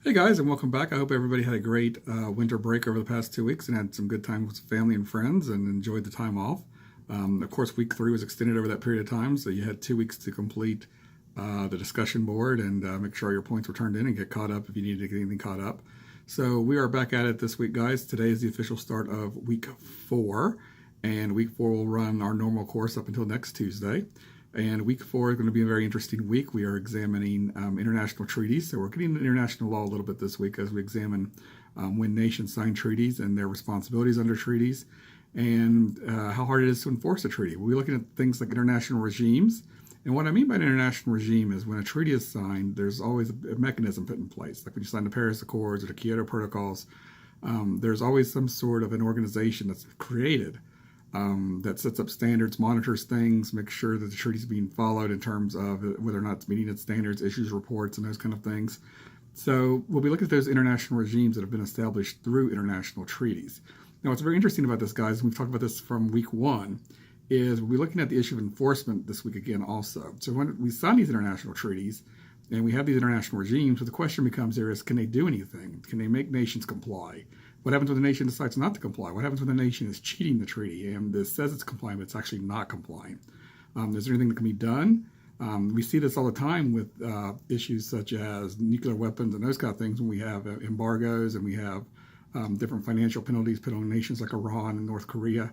Hey guys, and welcome back. I hope everybody had a great winter break over the past 2 weeks and had some good time with family and friends and enjoyed the time off. Of course, week 3 was extended over that period of time, so you had 2 weeks to complete the discussion board and make sure your points were turned in and get caught up if you needed to get anything caught up. So we are back at it this week, guys. Today is the official start of week 4, and week 4 will run our normal course up until next Tuesday. And week 4 is going to be a very interesting week. We are examining international treaties. So we're getting into international law a little bit this week as we examine when nations sign treaties and their responsibilities under treaties and how hard it is to enforce a treaty. We'll be looking at things like international regimes. And what I mean by an international regime is when a treaty is signed, there's always a mechanism put in place. Like when you sign the Paris Accords or the Kyoto Protocols, there's always some sort of an organization that's created that sets up standards, monitors things, makes sure that the treaty is being followed in terms of whether or not it's meeting its standards, issues reports, and those kind of things. So we'll be looking at those international regimes that have been established through international treaties. Now, what's very interesting about this, guys, and we've talked about this from week 1, is we'll be looking at the issue of enforcement this week again also. So when we sign these international treaties and we have these international regimes, so the question becomes there is, can they do anything? Can they make nations comply? What happens when the nation decides not to comply? What happens when the nation is cheating the treaty and it says it's complying, but it's actually not complying? Is there anything that can be done? We see this all the time with issues such as nuclear weapons and those kind of things when we have embargoes and we have different financial penalties put on nations like Iran and North Korea.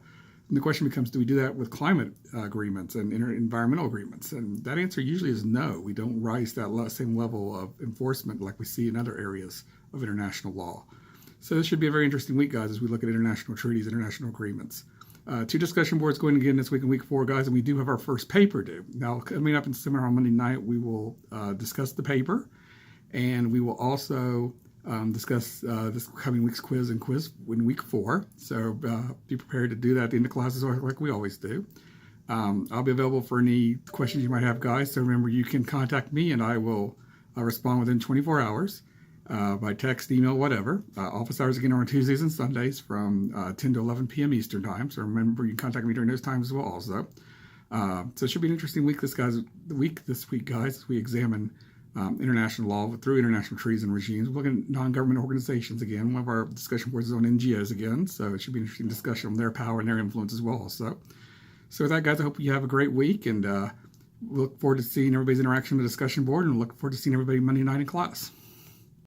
And the question becomes, do we do that with climate agreements and environmental agreements? And that answer usually is no. We don't rise to that same level of enforcement like we see in other areas of international law. So this should be a very interesting week, guys, as we look at international treaties, international agreements. 2 discussion boards going again this week in week 4, guys, and we do have our first paper due. Now, coming up in the seminar on Monday night, we will discuss the paper, and we will also discuss this coming week's quiz in week 4. So be prepared to do that at the end of classes like we always do. I'll be available for any questions you might have, guys. So remember, you can contact me, and I will respond within 24 hours. By text, email, whatever. Office hours again are on Tuesdays and Sundays from 10 to 11 p.m. Eastern time. So remember, you can contact me during those times as well also. So it should be an interesting week this week, guys, as we examine international law through international treaties and regimes. We're looking at non-government organizations again. One of our discussion boards is on NGOs again. So it should be an interesting discussion on their power and their influence as well. So with that, guys, I hope you have a great week and look forward to seeing everybody's interaction on the discussion board and look forward to seeing everybody Monday night in class.